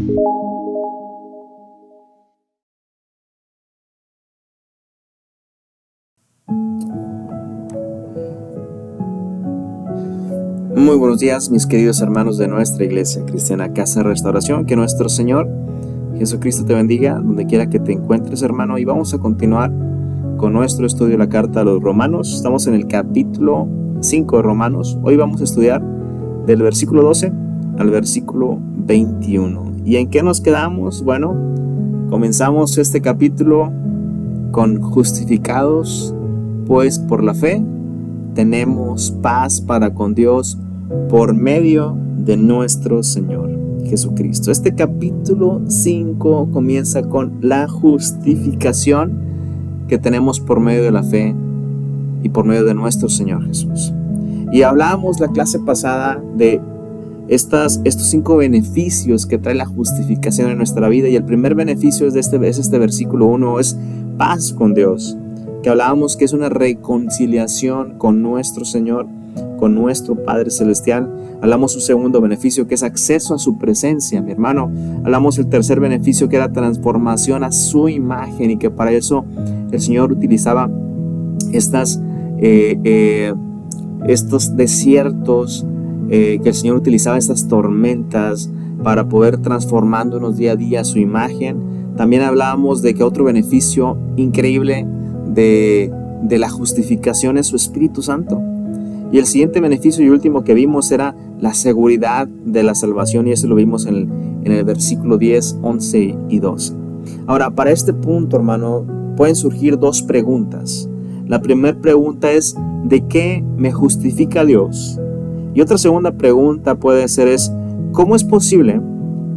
Muy buenos días, mis queridos hermanos de nuestra iglesia cristiana Casa de Restauración. Que nuestro Señor Jesucristo te bendiga donde quiera que te encuentres, hermano. Y vamos a continuar con nuestro estudio de la carta a los Romanos. Estamos en el capítulo 5 de Romanos. Hoy vamos a estudiar del versículo 12 al versículo 21. ¿Y en qué nos quedamos? Bueno, comenzamos este capítulo con justificados, pues por la fe tenemos paz para con Dios por medio de nuestro Señor Jesucristo. Este capítulo 5 comienza con la justificación que tenemos por medio de la fe y por medio de nuestro Señor Jesús. Y hablábamos la clase pasada de estos 5 beneficios que trae la justificación en nuestra vida, y el primer beneficio es este versículo 1, es paz con Dios, que hablábamos que es una reconciliación con nuestro Señor, con nuestro Padre Celestial. Hablamos un segundo beneficio, que es acceso a su presencia, mi hermano. Hablamos el tercer beneficio, que era transformación a su imagen, y que para eso el Señor utilizaba estos desiertos, que el Señor utilizaba estas tormentas para poder transformándonos día a día a su imagen. También hablábamos de que otro beneficio increíble de la justificación es su Espíritu Santo. Y el siguiente beneficio y último que vimos era la seguridad de la salvación, y eso lo vimos en el versículo 10, 11 y 12. Ahora, para este punto, hermano, pueden surgir dos preguntas. La primera pregunta es: ¿de qué me justifica Dios? Y otra segunda pregunta puede ser ¿cómo es posible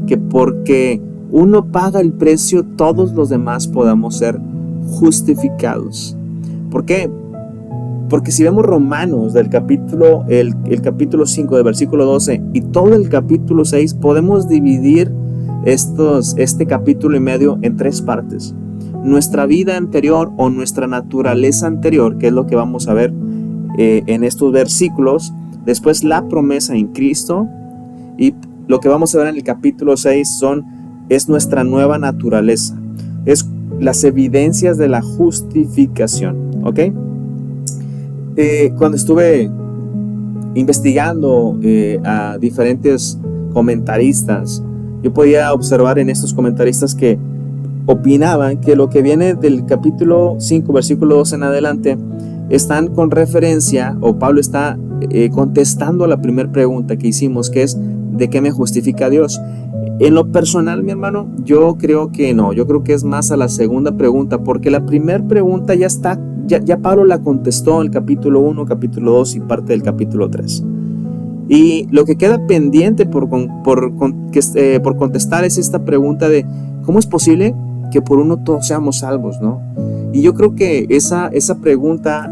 que porque uno paga el precio, todos los demás podamos ser justificados? ¿Por qué? Porque si vemos Romanos del capítulo, el capítulo 5 del versículo 12 y todo el capítulo 6, podemos dividir este capítulo y medio en 3 partes. Nuestra vida anterior o nuestra naturaleza anterior, que es lo que vamos a ver en estos versículos. Después la promesa en Cristo, y lo que vamos a ver en el capítulo 6 es nuestra nueva naturaleza. Es las evidencias de la justificación, ¿ok? Cuando estuve investigando a diferentes comentaristas, yo podía observar en estos comentaristas que opinaban que lo que viene del capítulo 5, versículo 2 en adelante, están con referencia, o Pablo está contestando la primera pregunta que hicimos, que es: ¿de qué me justifica Dios? En lo personal, mi hermano, yo creo que no. Yo creo que es más a la segunda pregunta, porque la primera pregunta ya Pablo la contestó en el capítulo 1, capítulo 2 y parte del capítulo 3. Y lo que queda pendiente por contestar es esta pregunta de ¿cómo es posible que por uno todos seamos salvos, ¿no? Y yo creo que esa pregunta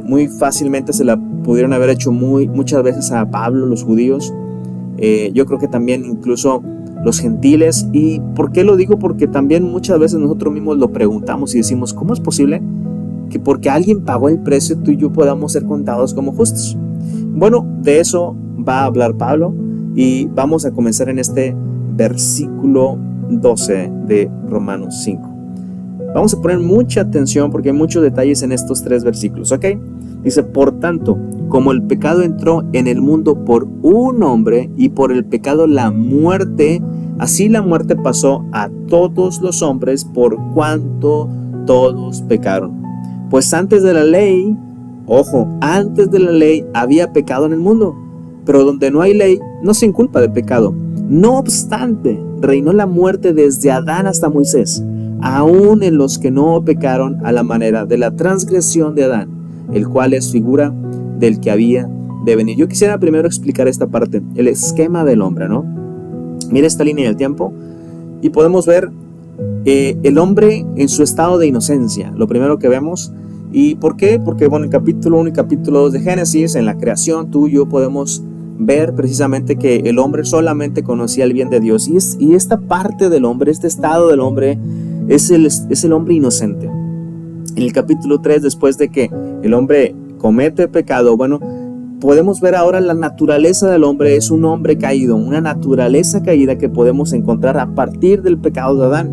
muy fácilmente se la pudieron haber hecho muchas veces a Pablo, los judíos. Yo creo que también incluso los gentiles. ¿Y por qué lo digo? Porque también muchas veces nosotros mismos lo preguntamos y decimos: ¿cómo es posible que porque alguien pagó el precio, tú y yo podamos ser contados como justos? Bueno, de eso va a hablar Pablo, y vamos a comenzar en este versículo 12 de Romanos 5. Vamos a poner mucha atención porque hay muchos detalles en estos 3 versículos, ¿ok? Dice: por tanto, como el pecado entró en el mundo por un hombre, y por el pecado la muerte, así la muerte pasó a todos los hombres por cuanto todos pecaron. Pues antes de la ley, antes de la ley había pecado en el mundo, pero donde no hay ley no se inculpa de pecado. No obstante, reinó la muerte desde Adán hasta Moisés, aún en los que no pecaron a la manera de la transgresión de Adán, el cual es figura del que había de venir. Yo quisiera primero explicar esta parte, el esquema del hombre, ¿no? Mira esta línea del tiempo y podemos ver el hombre en su estado de inocencia, lo primero que vemos. ¿Y por qué? Porque bueno, en capítulo 1 y capítulo 2 de Génesis, en la creación, tú y yo podemos ver precisamente que el hombre solamente conocía el bien de Dios, y esta parte del hombre, este estado del hombre es el hombre inocente. En el capítulo 3, después de que el hombre comete pecado, bueno, podemos ver ahora la naturaleza del hombre es un hombre caído, una naturaleza caída que podemos encontrar a partir del pecado de Adán.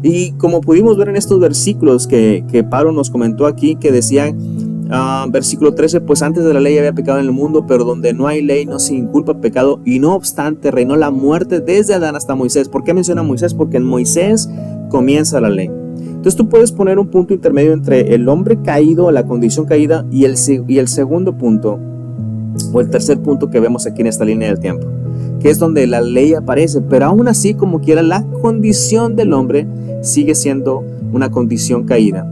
Y como pudimos ver en estos versículos que Pablo nos comentó aquí, que decían, versículo 13, pues antes de la ley había pecado en el mundo, pero donde no hay ley no se inculpa pecado, y no obstante reinó la muerte desde Adán hasta Moisés. ¿Por qué menciona Moisés? Porque en Moisés comienza la ley. Entonces tú puedes poner un punto intermedio entre el hombre caído, la condición caída, y el segundo punto, o el tercer punto que vemos aquí en esta línea del tiempo, que es donde la ley aparece, pero aún así, como quiera, la condición del hombre sigue siendo una condición caída.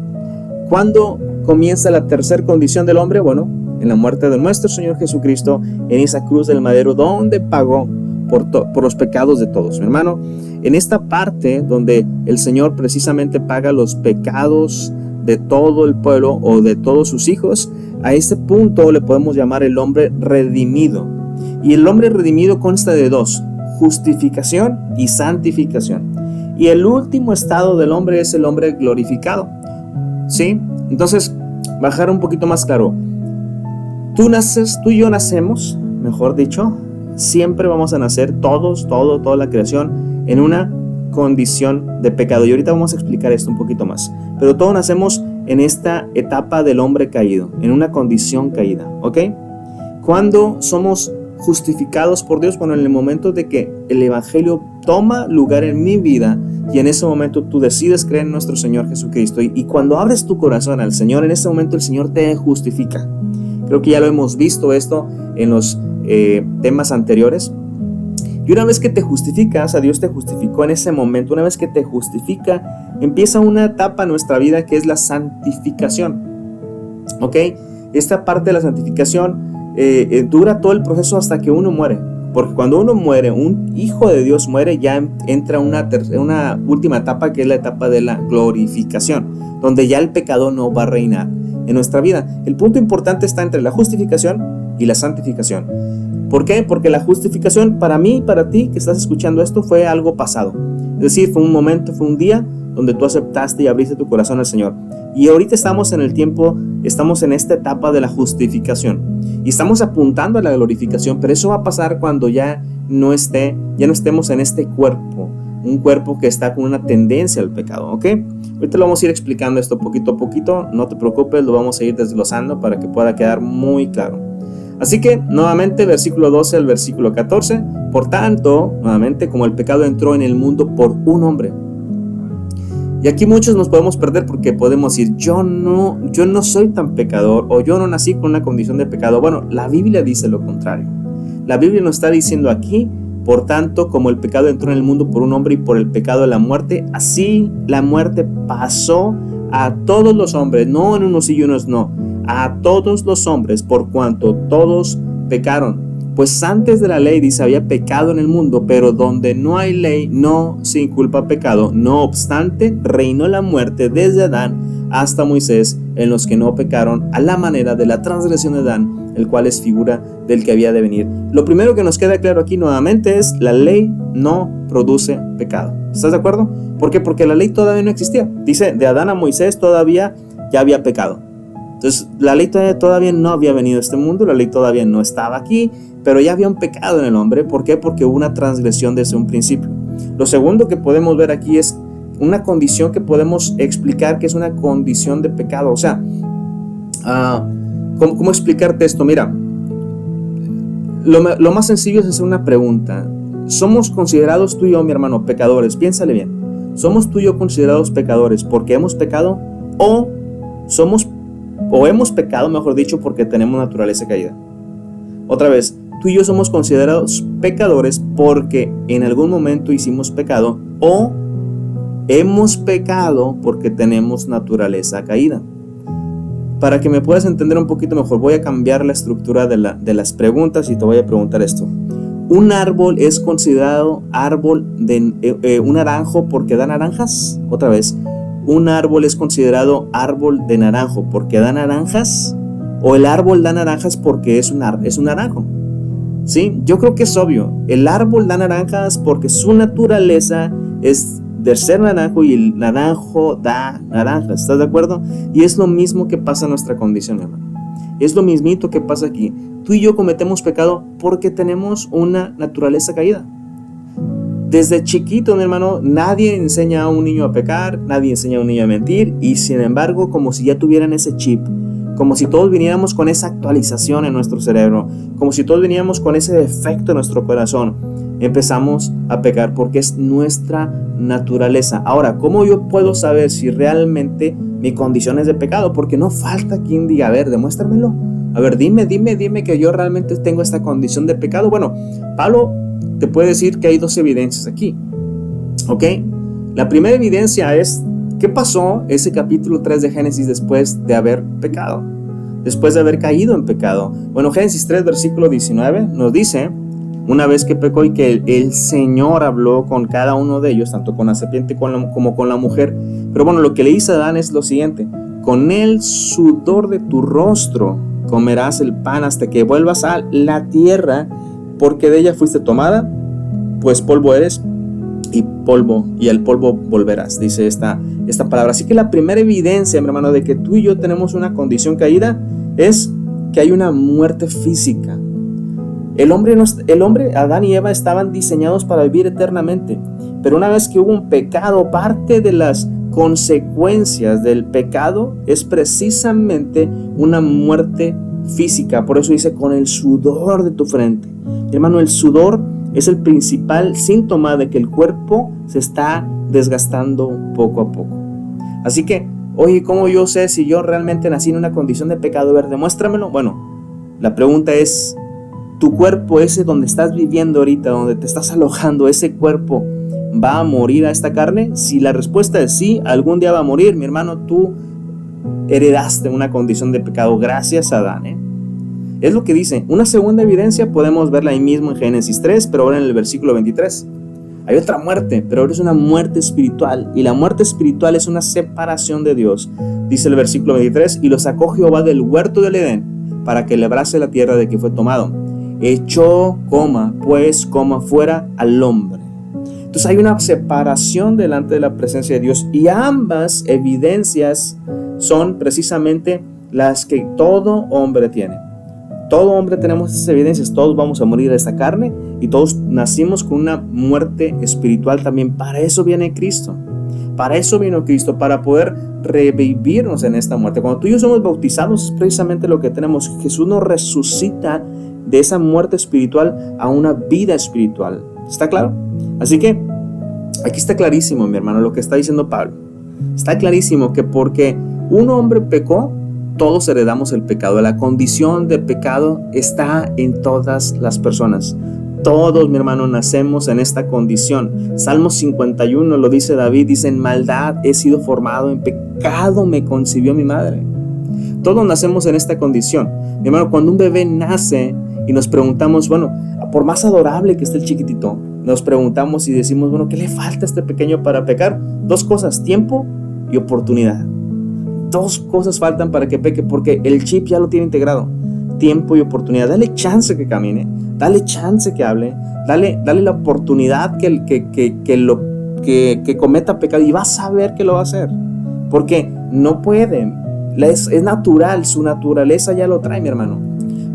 ¿Cuándo comienza la tercera condición del hombre? Bueno, en la muerte de nuestro Señor Jesucristo, en esa cruz del madero, donde pagó por los pecados de todos. Mi hermano, en esta parte donde el Señor precisamente paga los pecados de todo el pueblo o de todos sus hijos, a este punto le podemos llamar el hombre redimido. Y el hombre redimido consta de dos: justificación y santificación. Y el último estado del hombre es el hombre glorificado. ¿Sí? Entonces, bajar un poquito más claro. Tú y yo nacemos, mejor dicho, siempre vamos a nacer toda la creación en una condición de pecado. Y ahorita vamos a explicar esto un poquito más. Pero todos nacemos en esta etapa del hombre caído, en una condición caída, ¿ok? Cuando somos justificados por Dios, bueno, en el momento de que el evangelio toma lugar en mi vida, y en ese momento tú decides creer en nuestro Señor Jesucristo, y cuando abres tu corazón al Señor, en ese momento el Señor te justifica. Creo que ya lo hemos visto esto en los temas anteriores. Y una vez que te justificas, a Dios te justificó en ese momento. Una vez que te justifica, empieza una etapa en nuestra vida que es la santificación. ¿Ok? Esta parte de la santificación dura todo el proceso hasta que uno muere. Porque cuando uno muere, un hijo de Dios muere, ya entra una última etapa, que es la etapa de la glorificación, donde ya el pecado no va a reinar en nuestra vida. El punto importante está entre la justificación y la santificación. ¿Por qué? Porque la justificación, para mí y para ti que estás escuchando esto, fue algo pasado. Es decir, fue un momento, fue un día donde tú aceptaste y abriste tu corazón al Señor. Y ahorita estamos en el tiempo, estamos en esta etapa de la justificación. Y estamos apuntando a la glorificación, pero eso va a pasar cuando ya no estemos en este cuerpo. Un cuerpo que está con una tendencia al pecado, ¿ok? Ahorita lo vamos a ir explicando esto poquito a poquito. No te preocupes, lo vamos a ir desglosando para que pueda quedar muy claro. Así que, nuevamente, versículo 12 al versículo 14. Por tanto, nuevamente, como el pecado entró en el mundo por un hombre. Y aquí muchos nos podemos perder porque podemos decir, yo no soy tan pecador, o yo no nací con una condición de pecado. Bueno, la Biblia dice lo contrario. La Biblia nos está diciendo aquí, por tanto, como el pecado entró en el mundo por un hombre y por el pecado de la muerte, así la muerte pasó a todos los hombres, no en unos y unos no, a todos los hombres, por cuanto todos pecaron. Pues antes de la ley, dice, había pecado en el mundo, pero donde no hay ley no se inculpa pecado. No obstante, reinó la muerte desde Adán hasta Moisés en los que no pecaron, a la manera de la transgresión de Adán, el cual es figura del que había de venir. Lo primero que nos queda claro aquí nuevamente es: la ley no produce pecado. ¿Estás de acuerdo? ¿Por qué? Porque la ley todavía no existía. Dice, de Adán a Moisés todavía ya había pecado. Entonces, la ley todavía no había venido a este mundo, la ley todavía no estaba aquí, pero ya había un pecado en el hombre. ¿Por qué? Porque hubo una transgresión desde un principio. Lo segundo que podemos ver aquí es una condición que podemos explicar que es una condición de pecado. O sea, ¿cómo explicarte esto? Mira, lo más sencillo es hacer una pregunta. ¿Somos considerados tú y yo, mi hermano, pecadores? Piénsale bien. ¿Somos tú y yo considerados pecadores porque hemos pecado? ¿O hemos pecado, mejor dicho, porque tenemos naturaleza caída? Otra vez, tú y yo somos considerados pecadores porque en algún momento hicimos pecado, o hemos pecado porque tenemos naturaleza caída. Para que me puedas entender un poquito mejor, voy a cambiar la estructura de las preguntas y te voy a preguntar esto. ¿Un árbol es considerado árbol de un naranjo porque da naranjas? Otra vez, ¿un árbol es considerado árbol de naranjo porque da naranjas? ¿O el árbol da naranjas porque es un naranjo? ¿Sí? Yo creo que es obvio. El árbol da naranjas porque su naturaleza es de ser naranjo, y el naranjo da naranjas. ¿Estás de acuerdo? Y es lo mismo que pasa en nuestra condición, hermano. Es lo mismito que pasa aquí. Tú y yo cometemos pecado porque tenemos una naturaleza caída. Desde chiquito, mi hermano, nadie enseña a un niño a pecar, nadie enseña a un niño a mentir, y sin embargo, como si ya tuvieran ese chip, como si todos viniéramos con esa actualización en nuestro cerebro, como si todos viniéramos con ese defecto en nuestro corazón, empezamos a pecar porque es nuestra naturaleza. Ahora, ¿cómo yo puedo saber si realmente mi condición es de pecado? Porque no falta quien diga, a ver, demuéstramelo. A ver, dime que yo realmente tengo esta condición de pecado. Bueno, Pablo te puede decir que hay dos evidencias aquí, ¿ok? La primera evidencia es, ¿qué pasó ese capítulo 3 de Génesis después de haber pecado? Después de haber caído en pecado. Bueno, Génesis 3, versículo 19 nos dice, una vez que pecó y que el Señor habló con cada uno de ellos, tanto con la serpiente como con la mujer. Pero bueno, lo que le dice a Adán es lo siguiente: con el sudor de tu rostro comerás el pan hasta que vuelvas a la tierra, porque de ella fuiste tomada, pues polvo eres y al polvo volverás, dice esta palabra. Así que la primera evidencia, mi hermano, de que tú y yo tenemos una condición caída es que hay una muerte física. El hombre, Adán y Eva, estaban diseñados para vivir eternamente, pero una vez que hubo un pecado, parte de las consecuencias del pecado es precisamente una muerte física. Por eso dice, con el sudor de tu frente. Hermano, el sudor es el principal síntoma de que el cuerpo se está desgastando poco a poco. Así que, oye, ¿cómo yo sé si yo realmente nací en una condición de pecado? A ver, demuéstramelo. Bueno, la pregunta es, ¿tu cuerpo, ese donde estás viviendo ahorita, donde te estás alojando, ese cuerpo va a morir a esta carne? Si la respuesta es sí, algún día va a morir, mi hermano, tú heredaste una condición de pecado gracias a Adán, Es lo que dice. Una segunda evidencia podemos verla ahí mismo en Génesis 3, pero ahora en el versículo 23. Hay otra muerte, pero ahora es una muerte espiritual, y la muerte espiritual es una separación de Dios. Dice el versículo 23, y lo sacó Jehová del huerto del Edén, para que labrase la tierra de que fue tomado. Echó, fuera al hombre. Entonces hay una separación delante de la presencia de Dios, y ambas evidencias son precisamente las que todo hombre tiene. Todo hombre tenemos esas evidencias. Todos vamos a morir de esta carne y todos nacimos con una muerte espiritual también. Para eso viene Cristo. Para eso vino Cristo, para poder revivirnos en esta muerte. Cuando tú y yo somos bautizados es precisamente lo que tenemos. Jesús nos resucita de esa muerte espiritual a una vida espiritual. ¿Está claro? Así que aquí está clarísimo, mi hermano, lo que está diciendo Pablo. Está clarísimo que porque un hombre pecó, todos heredamos el pecado. La condición de pecado está en todas las personas. Todos, mi hermano, nacemos en esta condición. Salmo 51 lo dice David, dice, en maldad he sido formado, en pecado me concibió mi madre. Todos nacemos en esta condición. Mi hermano, cuando un bebé nace y nos preguntamos, bueno, por más adorable que esté el chiquitito, nos preguntamos y decimos, bueno, ¿qué le falta a este pequeño para pecar? Dos cosas, tiempo y oportunidad. Dos cosas faltan para que peque, porque el chip ya lo tiene integrado. Tiempo y oportunidad. Dale chance que camine, dale chance que hable, dale la oportunidad que cometa pecado, y vas a ver que lo va a hacer, porque no puede, es natural, su naturaleza ya lo trae, mi hermano.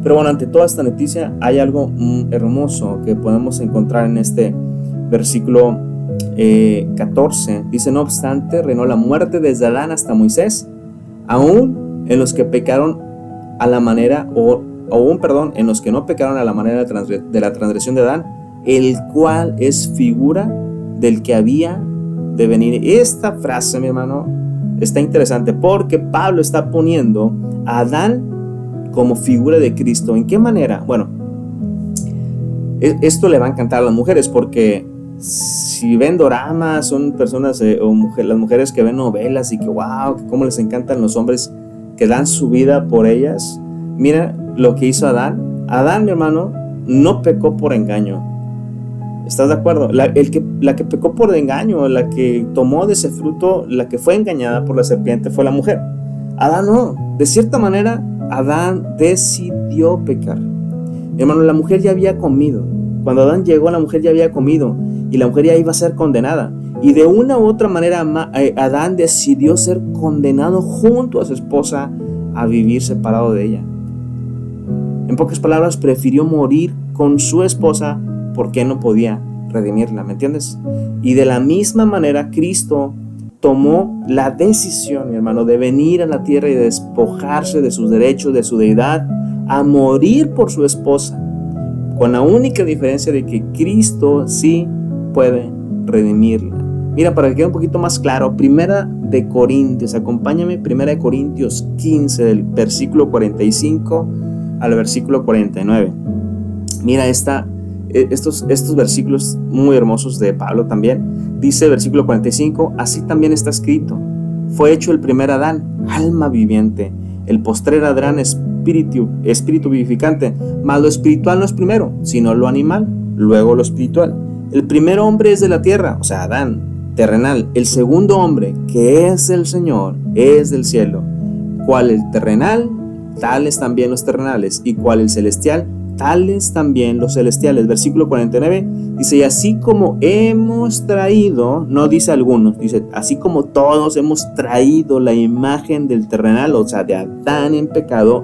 Pero bueno, ante toda esta noticia hay algo hermoso que podemos encontrar en este versículo 14. Dice, no obstante, reinó la muerte desde Adán hasta Moisés, aún en los que pecaron a la manera, en los que no pecaron a la manera de la transgresión de Adán, el cual es figura del que había de venir. Esta frase, mi hermano, está interesante, porque Pablo está poniendo a Adán como figura de Cristo. ¿En qué manera? Bueno, esto le va a encantar a las mujeres, porque si ven doramas, son personas las mujeres que ven novelas y que wow, cómo les encantan los hombres que dan su vida por ellas. Mira lo que hizo Adán. Adán, mi hermano, no pecó por engaño. ¿Estás de acuerdo? La que pecó por engaño, la que tomó de ese fruto, la que fue engañada por la serpiente fue la mujer. Adán no. De cierta manera, Adán decidió pecar. Mi hermano, la mujer ya había comido. Cuando Adán llegó, la mujer ya había comido y la mujer ya iba a ser condenada. Y de una u otra manera, Adán decidió ser condenado junto a su esposa a vivir separado de ella. En pocas palabras, prefirió morir con su esposa porque no podía redimirla, ¿me entiendes? Y de la misma manera, Cristo tomó la decisión, mi hermano, de venir a la tierra y de despojarse de sus derechos, de su deidad, a morir por su esposa, con la única diferencia de que Cristo sí puede redimirla. Mira, para que quede un poquito más claro, Primera de Corintios, acompáñame, Primera de Corintios 15, del versículo 45 al versículo 49. Mira estos versículos muy hermosos de Pablo también. Dice el versículo 45, así también está escrito: fue hecho el primer Adán, alma viviente, el postrer Adán, espíritu vivificante, mas lo espiritual no es primero, sino lo animal, luego lo espiritual. El primer hombre es de la tierra, o sea, Adán, terrenal. El segundo hombre, que es el Señor, es del cielo. Cual el terrenal, tales también los terrenales, y cual el celestial, tales también los celestiales. Versículo 49 dice: y así como hemos traído, no dice algunos, dice así como todos hemos traído la imagen del terrenal, o sea, de Adán en pecado,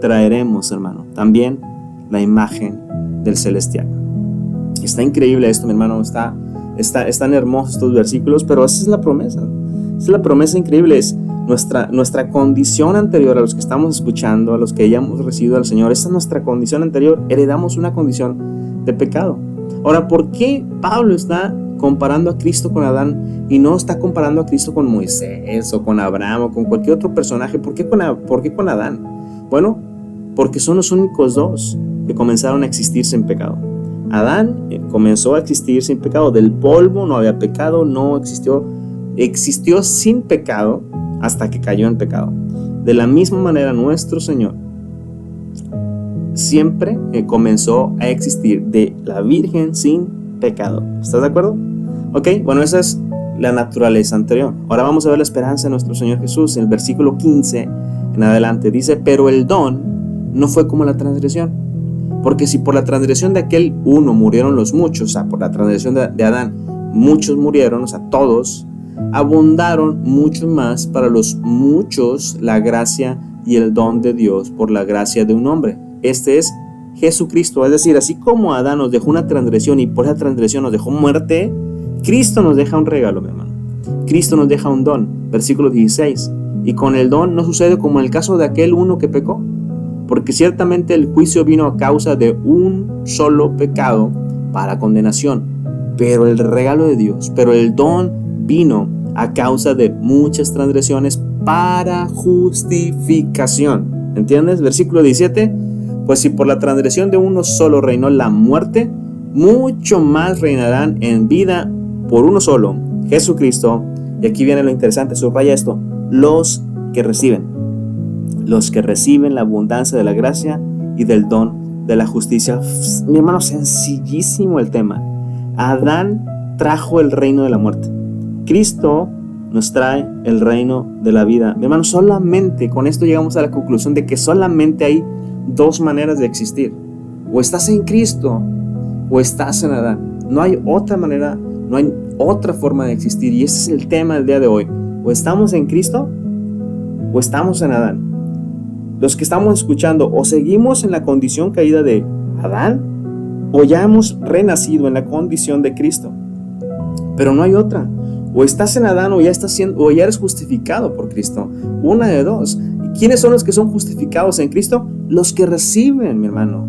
traeremos, hermano, también la imagen del celestial. Está increíble esto, mi hermano, están hermosos estos versículos, pero esa es la promesa. Esa es la promesa increíble, es nuestra condición anterior, a los que estamos escuchando, a los que ya hemos recibido al Señor. Esa es nuestra condición anterior, heredamos una condición de pecado. Ahora, ¿por qué Pablo está comparando a Cristo con Adán y no está comparando a Cristo con Moisés o con Abraham o con cualquier otro personaje? ¿Por qué con Adán? Bueno, porque son los únicos dos que comenzaron a existir sin pecado. Adán comenzó a existir sin pecado, del polvo no había pecado, no existió sin pecado hasta que cayó en pecado. De la misma manera, nuestro Señor siempre comenzó a existir de la Virgen sin pecado. ¿Estás de acuerdo? Ok, bueno, esa es la naturaleza anterior. Ahora vamos a ver la esperanza de nuestro Señor Jesús. En el versículo 15 en adelante dice: pero el don no fue como la transgresión. Porque si por la transgresión de aquel uno murieron los muchos, o sea, por la transgresión de Adán muchos murieron, o sea, todos, abundaron mucho más para los muchos la gracia y el don de Dios por la gracia de un hombre. Este es Jesucristo. Es decir, así como Adán nos dejó una transgresión y por esa transgresión nos dejó muerte, Cristo nos deja un regalo, mi hermano. Cristo nos deja un don. Versículo 16. Y con el don no sucede como en el caso de aquel uno que pecó. Porque ciertamente el juicio vino a causa de un solo pecado para condenación, pero el regalo de Dios, pero el don vino a causa de muchas transgresiones para justificación. ¿Entiendes? Versículo 17, pues si por la transgresión de uno solo reinó la muerte, mucho más reinarán en vida por uno solo, Jesucristo. Y aquí viene lo interesante, subraya esto: los que reciben la abundancia de la gracia y del don de la justicia. Mi hermano, sencillísimo el tema. Adán trajo el reino de la muerte. Cristo nos trae el reino de la vida. Mi hermano, solamente con esto llegamos a la conclusión de que solamente hay dos maneras de existir. O estás en Cristo o estás en Adán. No hay otra manera, no hay otra forma de existir. Y ese es el tema del día de hoy. O estamos en Cristo o estamos en Adán. Los que estamos escuchando, o seguimos en la condición caída de Adán, o ya hemos renacido en la condición de Cristo. Pero no hay otra. O estás en Adán o ya eres justificado por Cristo. Una de dos. ¿Y quiénes son los que son justificados en Cristo? Los que reciben, mi hermano.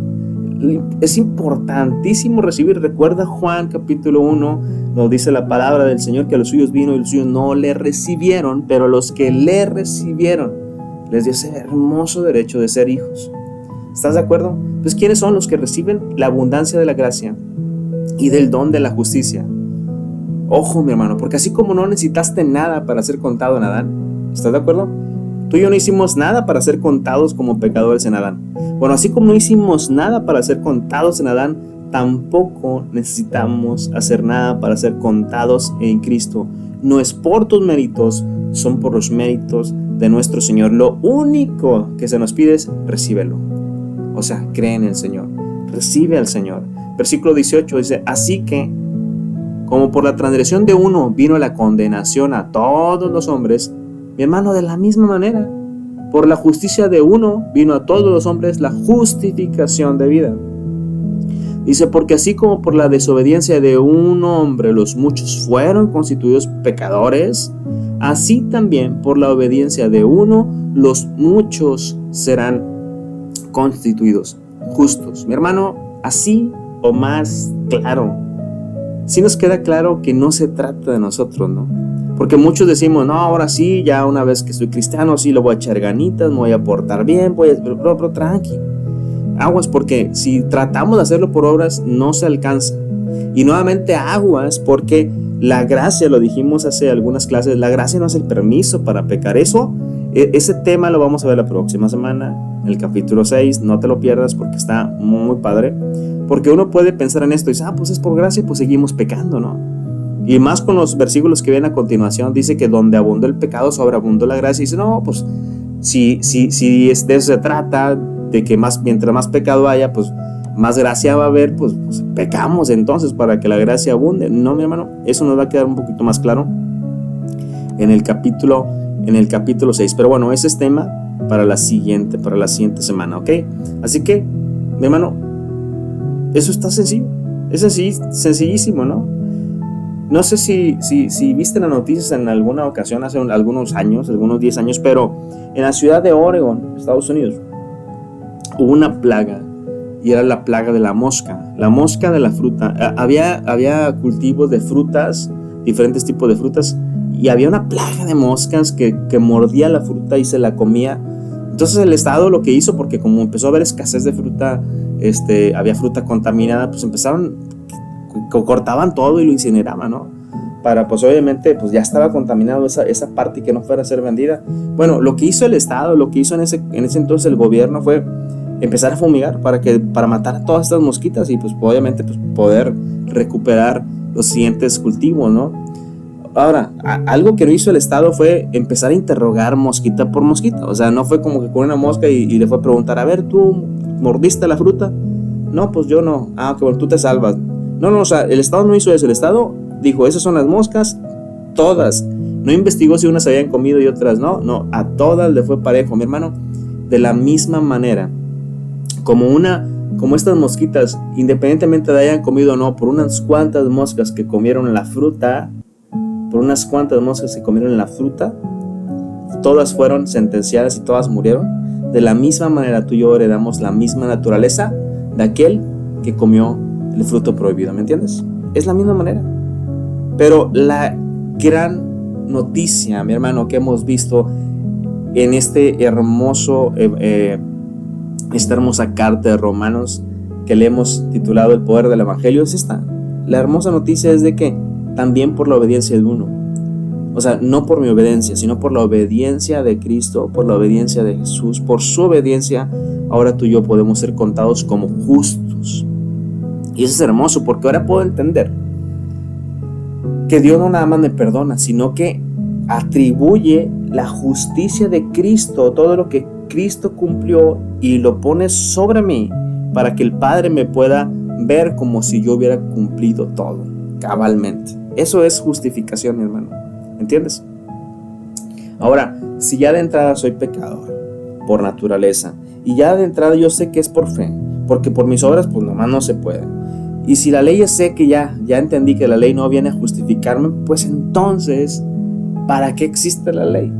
Es importantísimo recibir. Recuerda Juan capítulo 1, nos dice la palabra del Señor que a los suyos vino y los suyos no le recibieron, pero a los que le recibieron les dio ese hermoso derecho de ser hijos. ¿Estás de acuerdo? Pues ¿quiénes son los que reciben la abundancia de la gracia y del don de la justicia? Ojo, mi hermano, porque así como no necesitaste nada para ser contado en Adán, ¿estás de acuerdo? Tú y yo no hicimos nada para ser contados como pecadores en Adán. Bueno, así como no hicimos nada para ser contados en Adán, tampoco necesitamos hacer nada para ser contados en Cristo. No es por tus méritos, son por los méritos de nuestro Señor. Lo único que se nos pide es recíbelo. O sea, cree en el Señor, recibe al Señor. Versículo 18 dice: así que, como por la transgresión de uno vino la condenación a todos los hombres, mi hermano, de la misma manera, por la justicia de uno vino a todos los hombres la justificación de vida. Dice, porque así como por la desobediencia de un hombre los muchos fueron constituidos pecadores, así también por la obediencia de uno los muchos serán constituidos justos. Mi hermano, así o más claro. Sí nos queda claro que no se trata de nosotros, ¿no? Porque muchos decimos, no, ahora sí, ya una vez que soy cristiano, sí lo voy a echar ganitas, me voy a portar bien, pero tranqui. Aguas, porque si tratamos de hacerlo por obras, no se alcanza. Y nuevamente aguas, porque la gracia, lo dijimos hace algunas clases, la gracia no es el permiso para pecar. Ese tema lo vamos a ver la próxima semana, en el capítulo 6, no te lo pierdas porque está muy padre. Porque uno puede pensar en esto y dice, pues es por gracia, pues seguimos pecando, ¿no? Y más con los versículos que vienen a continuación, dice que donde abundó el pecado, sobreabundó la gracia. Y dice, no, pues si de eso se trata, de que mientras más pecado haya, pues más gracia va a haber, pues pecamos entonces para que la gracia abunde. No, mi hermano, eso nos va a quedar un poquito más claro en el capítulo 6. Pero bueno, ese es tema para la siguiente semana, ¿ok? Así que, mi hermano, eso está sencillo, es así, sencillísimo, ¿no? No sé si viste las noticias en alguna ocasión hace algunos 10 años, pero en la ciudad de Oregon, Estados Unidos, hubo una plaga y era la plaga de la mosca de la fruta. Había cultivos de frutas, diferentes tipos de frutas, y había una plaga de moscas que mordía la fruta y se la comía. Entonces el estado lo que hizo, porque como empezó a haber escasez de fruta, había fruta contaminada, pues cortaban todo y lo incineraban, ¿no? Para, pues obviamente, pues ya estaba contaminado esa parte que no fuera a ser vendida. Bueno, lo que hizo el estado, lo que hizo en ese entonces el gobierno fue empezar a fumigar para matar a todas estas mosquitas y pues obviamente pues poder recuperar los siguientes cultivos, ¿no? Ahora, algo que no hizo el estado fue empezar a interrogar mosquita por mosquita. O sea, no fue como que con una mosca y le fue a preguntar, a ver, ¿tú mordiste la fruta? No, pues yo no. Que bueno, tú te salvas. No, o sea, el estado no hizo eso. El estado dijo, esas son las moscas, todas. No investigó si unas se habían comido y otras no. No, a todas le fue parejo, mi hermano. De la misma manera, como estas mosquitas, independientemente de hayan comido o no, por unas cuantas moscas que comieron la fruta, todas fueron sentenciadas y todas murieron. De la misma manera tú y yo heredamos la misma naturaleza de aquel que comió el fruto prohibido, ¿me entiendes? Es la misma manera. Pero la gran noticia, mi hermano, que hemos visto en esta hermosa carta de Romanos que le hemos titulado El poder del evangelio es esta. La hermosa noticia es de que también por la obediencia de uno, o sea, no por mi obediencia, sino por la obediencia de Cristo, por la obediencia de Jesús, por su obediencia, ahora tú y yo podemos ser contados como justos. Y eso es hermoso, porque ahora puedo entender que Dios no nada más me perdona, sino que atribuye la justicia de Cristo, todo lo que Cristo cumplió, y lo pone sobre mí para que el Padre me pueda ver como si yo hubiera cumplido todo cabalmente. Eso es justificación, mi hermano, ¿entiendes? Ahora, si ya de entrada soy pecador por naturaleza, y ya de entrada yo sé que es por fe, porque por mis obras pues nomás no se puede, y si la ley sé que ya entendí que la ley no viene a justificarme, pues entonces, ¿para qué existe la ley?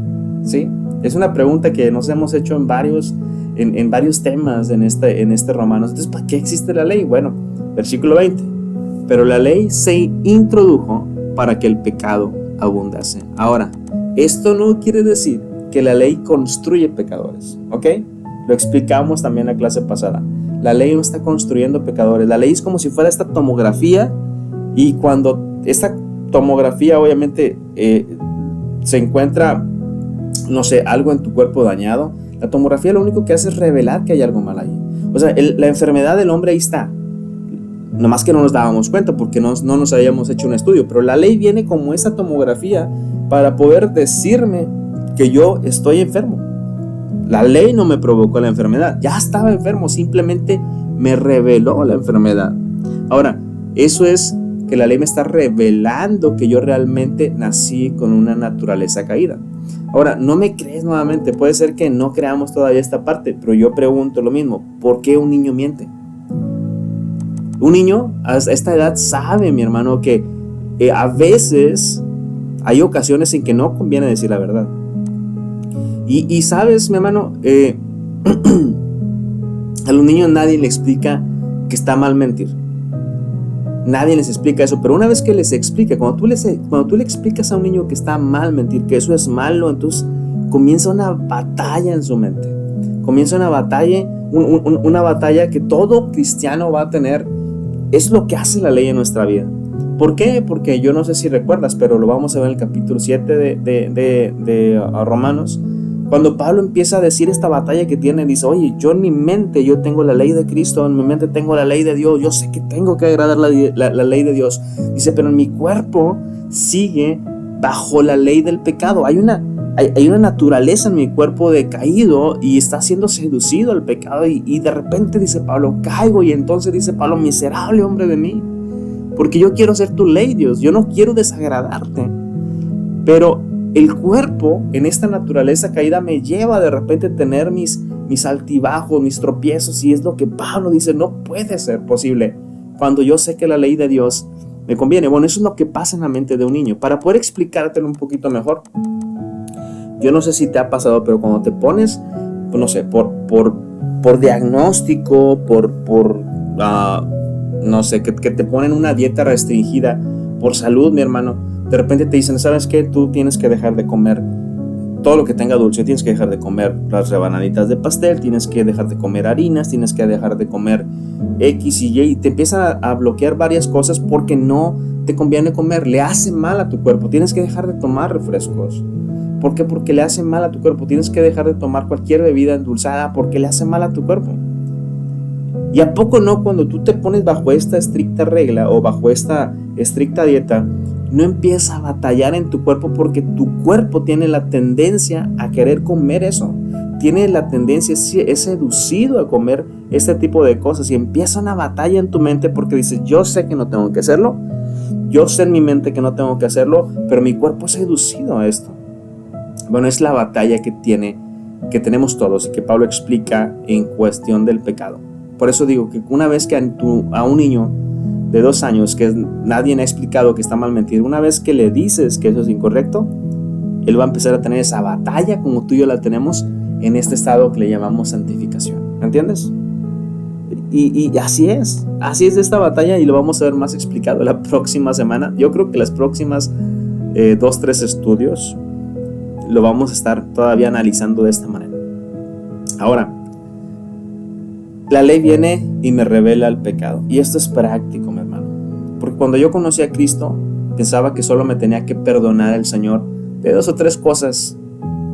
¿Sí? Es una pregunta que nos hemos hecho en varios temas en este Romanos. Entonces, ¿para qué existe la ley? Bueno, versículo 20. Pero la ley se introdujo para que el pecado abundase. Ahora, esto no quiere decir que la ley construye pecadores, ¿ok? Lo explicamos también en la clase pasada. La ley no está construyendo pecadores. La ley es como si fuera esta tomografía, y cuando esta tomografía obviamente se encuentra, no sé, algo en tu cuerpo dañado, la tomografía lo único que hace es revelar que hay algo mal ahí. O sea, la enfermedad del hombre ahí está, nomás que no nos dábamos cuenta porque no nos habíamos hecho un estudio. Pero la ley viene como esa tomografía para poder decirme que yo estoy enfermo. La ley no me provocó la enfermedad, ya estaba enfermo, simplemente me reveló la enfermedad. Ahora, eso es que la ley me está revelando que yo realmente nací con una naturaleza caída. Ahora, no me crees nuevamente, puede ser que no creamos todavía esta parte, pero yo pregunto lo mismo, ¿por qué un niño miente? Un niño a esta edad sabe, mi hermano, que a veces hay ocasiones en que no conviene decir la verdad. Y sabes, mi hermano, a los niños nadie le explica que está mal mentir. Nadie les explica eso, pero una vez que les explica, cuando tú le explicas a un niño que está mal mentir, que eso es malo, entonces comienza una batalla en su mente. Comienza una batalla que todo cristiano va a tener. Es lo que hace la ley en nuestra vida. ¿Por qué? Porque yo no sé si recuerdas, pero lo vamos a ver en el capítulo 7 de Romanos. Cuando Pablo empieza a decir esta batalla que tiene, dice, oye, yo en mi mente yo tengo la ley de Cristo, en mi mente tengo la ley de Dios, yo sé que tengo que agradar la ley de Dios. Dice, pero en mi cuerpo sigue bajo la ley del pecado. Hay una naturaleza en mi cuerpo decaído y está siendo seducido al pecado y de repente dice Pablo, caigo, y entonces dice Pablo, miserable hombre de mí, porque yo quiero hacer tu ley, Dios, yo no quiero desagradarte, pero el cuerpo en esta naturaleza caída me lleva de repente a tener mis altibajos, mis tropiezos, y es lo que Pablo dice, no puede ser posible cuando yo sé que la ley de Dios me conviene. Bueno, eso es lo que pasa en la mente de un niño. Para poder explicártelo un poquito mejor, yo no sé si te ha pasado, pero cuando te pones, pues no sé, por diagnóstico, no sé, que te ponen una dieta restringida por salud, mi hermano, de repente te dicen, ¿sabes qué? Tú tienes que dejar de comer todo lo que tenga dulce, tienes que dejar de comer las rebanaditas de pastel, tienes que dejar de comer harinas, tienes que dejar de comer X y Y, y te empieza a bloquear varias cosas porque no te conviene comer, le hace mal a tu cuerpo, tienes que dejar de tomar refrescos. ¿Por qué? Porque le hace mal a tu cuerpo, tienes que dejar de tomar cualquier bebida endulzada porque le hace mal a tu cuerpo. ¿Y a poco no, cuando tú te pones bajo esta estricta regla o bajo esta estricta dieta, no empieza a batallar en tu cuerpo porque tu cuerpo tiene la tendencia a querer comer eso? Tiene la tendencia, es seducido a comer este tipo de cosas y empieza una batalla en tu mente porque dices, yo sé que no tengo que hacerlo, yo sé en mi mente que no tengo que hacerlo, pero mi cuerpo es seducido a esto. Bueno, es la batalla que tenemos todos y que Pablo explica en cuestión del pecado. Por eso digo que una vez que a un niño de 2 años que nadie le ha explicado que está mal mentir, una vez que le dices que eso es incorrecto, él va a empezar a tener esa batalla como tú y yo la tenemos en este estado que le llamamos santificación. ¿Entiendes? Y así es esta batalla, y lo vamos a ver más explicado la próxima semana. Yo creo que las próximas 2-3 estudios lo vamos a estar todavía analizando de esta manera. Ahora, la ley viene y me revela el pecado. Y esto es práctico, mi hermano. Porque cuando yo conocí a Cristo, pensaba que solo me tenía que perdonar el Señor de 2 o 3 cosas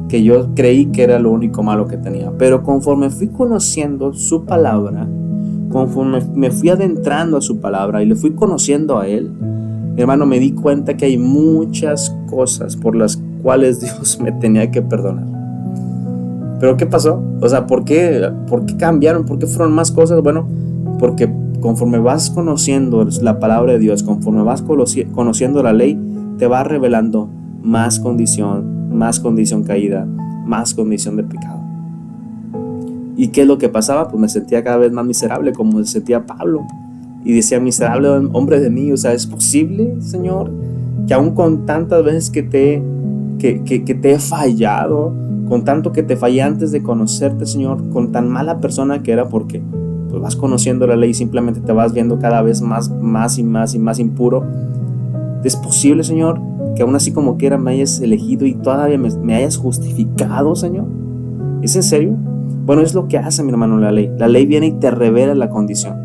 que yo creí que era lo único malo que tenía. Pero conforme fui conociendo su palabra, conforme me fui adentrando a su palabra y le fui conociendo a Él, mi hermano, me di cuenta que hay muchas cosas por las cuales Dios me tenía que perdonar. ¿Pero qué pasó? O sea, ¿por qué cambiaron? ¿Por qué fueron más cosas? Bueno, porque conforme vas conociendo la palabra de Dios, conforme vas conociendo la ley, te va revelando más condición caída, más condición de pecado. ¿Y qué es lo que pasaba? Pues me sentía cada vez más miserable, como se sentía Pablo. Y decía, miserable hombre de mí. O sea, ¿es posible, Señor, que aún con tantas veces que te he fallado, con tanto que te fallé antes de conocerte, Señor, con tan mala persona que era, porque pues vas conociendo la ley y simplemente te vas viendo cada vez más impuro? ¿Es posible, Señor, que aún así como quiera me hayas elegido y todavía me hayas justificado, Señor? ¿Es en serio? Bueno, es lo que hace, mi hermano, la ley. La ley viene y te revela la condición,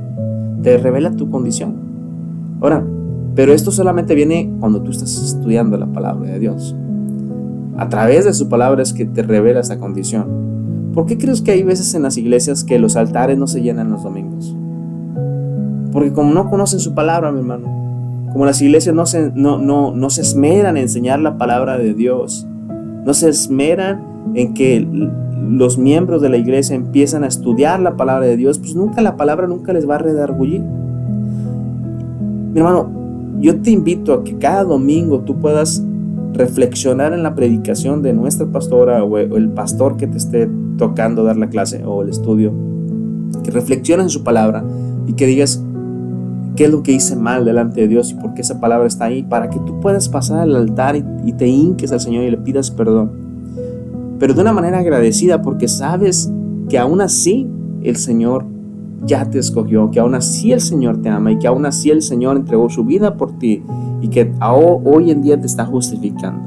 te revela tu condición. Ahora, pero esto solamente viene cuando tú estás estudiando la palabra de Dios. A través de su palabra es que te revela esa condición. ¿Por qué crees que hay veces en las iglesias que los altares no se llenan los domingos? Porque como no conocen su palabra, mi hermano, como las iglesias no se esmeran en enseñar la palabra de Dios, no se esmeran en que los miembros de la iglesia empiezan a estudiar la palabra de Dios, pues la palabra nunca les va a redarguir. Mi hermano, yo te invito a que cada domingo tú puedas reflexionar en la predicación de nuestra pastora o el pastor que te esté tocando dar la clase o el estudio, que reflexiones en su palabra y que digas qué es lo que hice mal delante de Dios y por qué esa palabra está ahí, para que tú puedas pasar al altar y te hinques al Señor y le pidas perdón, pero de una manera agradecida, porque sabes que aún así el Señor ya te escogió, que aún así el Señor te ama y que aún así el Señor entregó su vida por ti y que hoy en día te está justificando.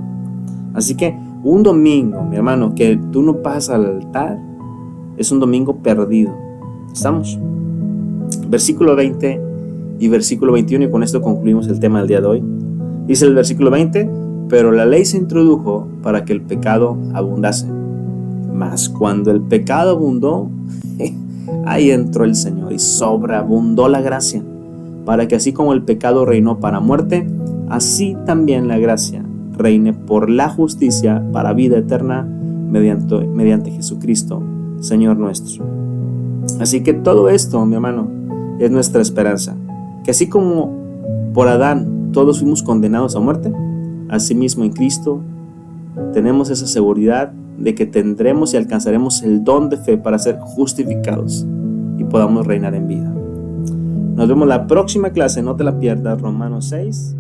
Así que un domingo, mi hermano, que tú no pasas al altar es un domingo perdido. ¿Estamos? Versículo 20 y versículo 21, y con esto concluimos el tema del día de hoy. Dice el versículo 20: pero la ley se introdujo para que el pecado abundase. Mas cuando el pecado abundó, ahí entró el Señor y sobreabundó la gracia, para que así como el pecado reinó para muerte, así también la gracia reine por la justicia para vida eterna mediante Jesucristo, Señor nuestro. Así que todo esto, mi hermano, es nuestra esperanza, que así como por Adán todos fuimos condenados a muerte, asimismo en Cristo tenemos esa seguridad de que tendremos y alcanzaremos el don de fe para ser justificados y podamos reinar en vida. Nos vemos la próxima clase, no te la pierdas. Romanos 6.